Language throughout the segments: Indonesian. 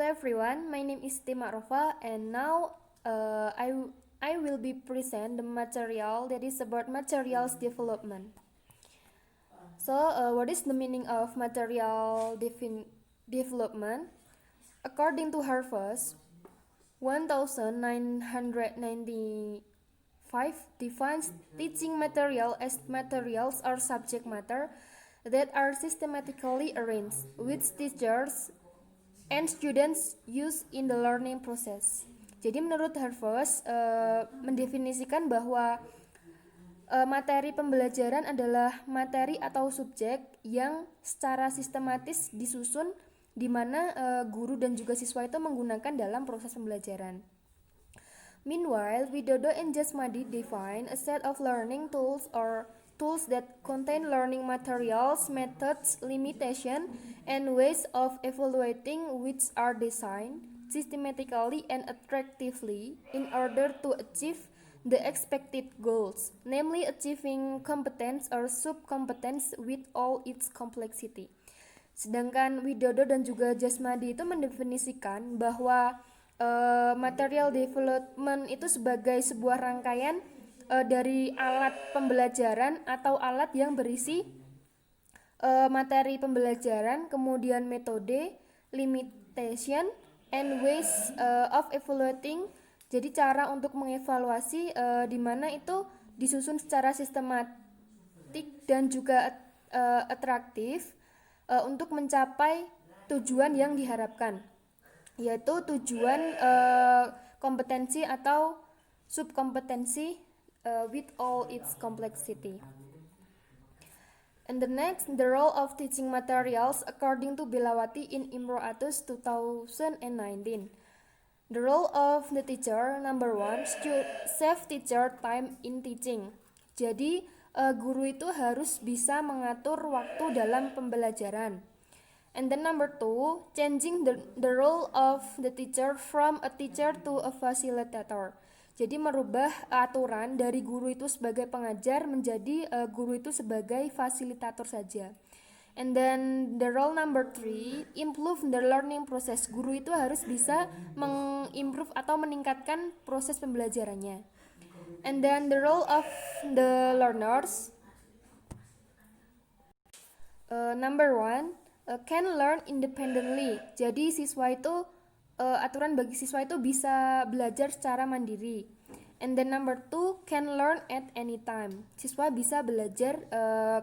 Hello everyone, my name is Tima Rova and now I will be present the material that is about materials development. So what is the meaning of material development? According to Harvard, 1995 defines teaching material as materials or subject matter that are systematically arranged, which teachers and students use in the learning process. Jadi menurut Harvard mendefinisikan bahwa materi pembelajaran adalah materi atau subjek yang secara sistematis disusun di mana guru dan juga siswa itu menggunakan dalam proses pembelajaran. Meanwhile, Widodo and Jasmadi define a set of learning tools or tools that contain learning materials, methods, limitations, and ways of evaluating which are designed systematically and attractively in order to achieve the expected goals, namely achieving competence or subcompetence with all its complexity. Sedangkan Widodo dan juga Jasmadi itu mendefinisikan bahwa material development itu sebagai sebuah rangkaian dari alat pembelajaran atau alat yang berisi materi pembelajaran, kemudian metode, limitation, and ways of evaluating. Jadi cara untuk mengevaluasi di mana itu disusun secara sistematik dan juga atraktif untuk mencapai tujuan yang diharapkan, yaitu tujuan kompetensi atau subkompetensi with all its complexity. And the next, the role of teaching materials according to Belawati in Imro'atus 2019. The role of the teacher, number one, save teacher time in teaching. Jadi guru itu harus bisa mengatur waktu dalam pembelajaran. And then number two, changing the role of the teacher from a teacher to a facilitator. Jadi merubah aturan dari guru itu sebagai pengajar menjadi guru itu sebagai fasilitator saja. And then the role number three, improve the learning process. Guru itu harus bisa mengimprove atau meningkatkan proses pembelajarannya. And then the role of the learners, number one, can learn independently. Jadi siswa itu aturan bagi siswa itu bisa belajar secara mandiri. And then number two, can learn at any time. Siswa bisa belajar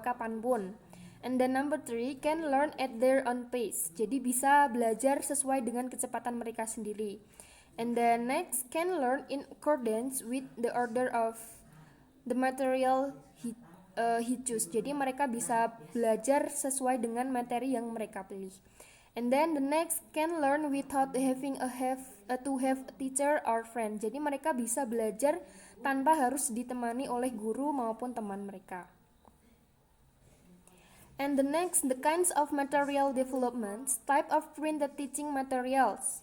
kapanpun. And then number three, can learn at their own pace. Jadi bisa belajar sesuai dengan kecepatan mereka sendiri. And then next, can learn in accordance with the order of the material he choose. Jadi mereka bisa belajar sesuai dengan materi yang mereka pilih. And then the next, can learn without having to have a teacher or friend. Jadi mereka bisa belajar tanpa harus ditemani oleh guru maupun teman mereka. And the next, the kinds of material developments, type of printed teaching materials.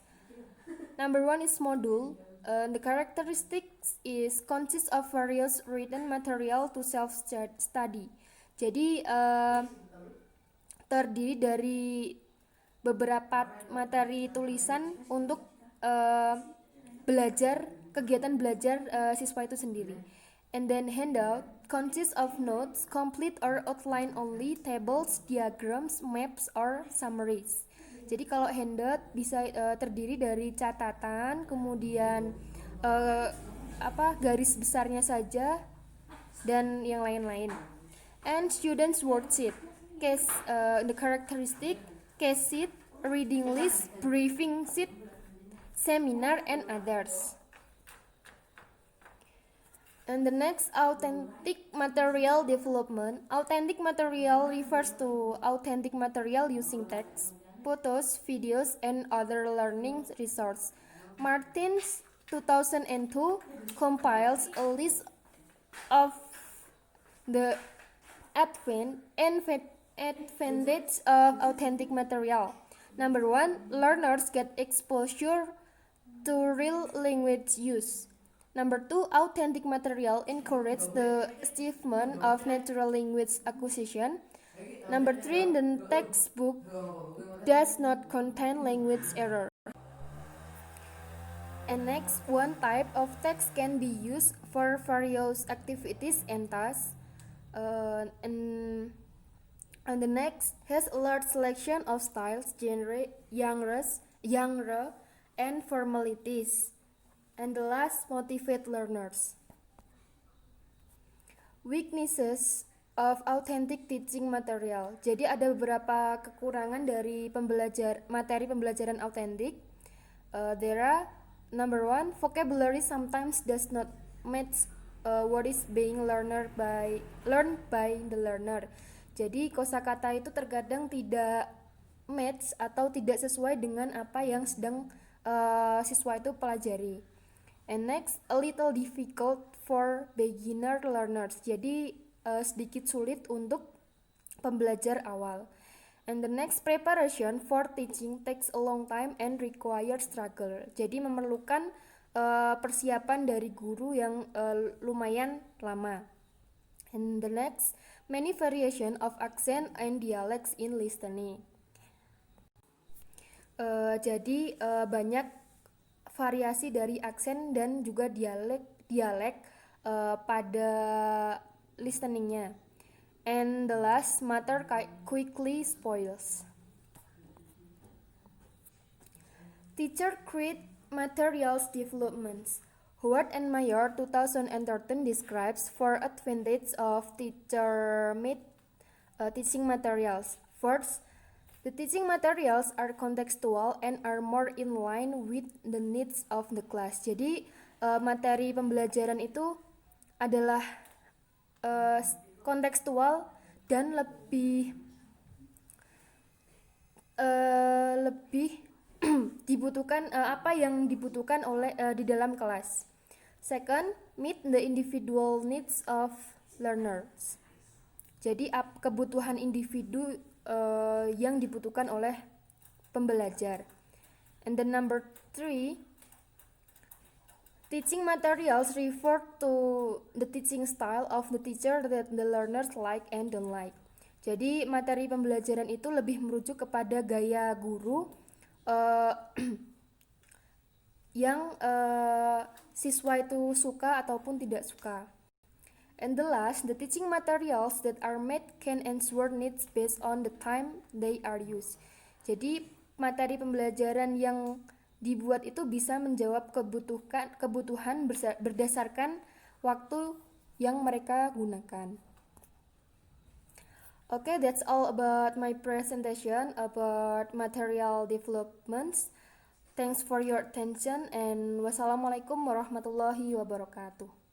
Number one is module. The characteristics is consists of various written material to self-study. Jadi terdiri dari beberapa materi tulisan untuk kegiatan belajar siswa itu sendiri. And then handout consists of notes, complete or outline only, tables, diagrams, maps, or summaries. Jadi kalau handout bisa terdiri dari catatan, kemudian garis besarnya saja dan yang lain-lain. And students worksheet, the characteristic, case sheet, reading list, briefing sheet, seminar, and others. And the next, authentic material development. Authentic material refers to authentic material using text, photos, videos, and other learning resources. Martins 2002 compiles a list of the advantage of authentic material. Number one, learners get exposure to real language use. Number two, authentic material encourages the achievement of natural language acquisition. Number three, the textbook does not contain language error. And next, one type of text can be used for various activities and tasks. And the next has a large selection of styles, genre, and formalities. And the last, motivate learners. Weaknesses of authentic teaching material. Jadi ada beberapa kekurangan dari materi pembelajaran autentik. There are number one, vocabulary sometimes does not match what is being learned by the learner. Jadi kosakata itu terkadang tidak match atau tidak sesuai dengan apa yang sedang siswa itu pelajari. And next, a little difficult for beginner learners. Jadi sedikit sulit untuk pembelajar awal. And the next, preparation for teaching takes a long time and requires struggle. Jadi memerlukan persiapan dari guru yang lumayan lama. And the next, many variation of accent and dialects in listening. Jadi banyak variasi dari aksen dan juga dialek pada listeningnya. And the last, matter quickly spoils. Teacher create materials developments. Howard and Mayer 2013 describes 4 advantages of teacher-made teaching materials. First, the teaching materials are contextual and are more in line with the needs of the class. Jadi materi pembelajaran itu adalah kontekstual dan lebih dibutuhkan apa yang dibutuhkan oleh di dalam kelas. Second, meet the individual needs of learners. Jadi kebutuhan individu yang dibutuhkan oleh pembelajar. And the number 3, teaching materials refer to the teaching style of the teacher that the learners like and don't like. Jadi materi pembelajaran itu lebih merujuk kepada gaya guru yang siswa itu suka ataupun tidak suka. And the last, the teaching materials that are made can answer needs based on the time they are used. Jadi materi pembelajaran yang dibuat itu bisa menjawab kebutuhan berdasarkan waktu yang mereka gunakan. Okay, that's all about my presentation about material developments. Thanks for your attention and wassalamualaikum warahmatullahi wabarakatuh.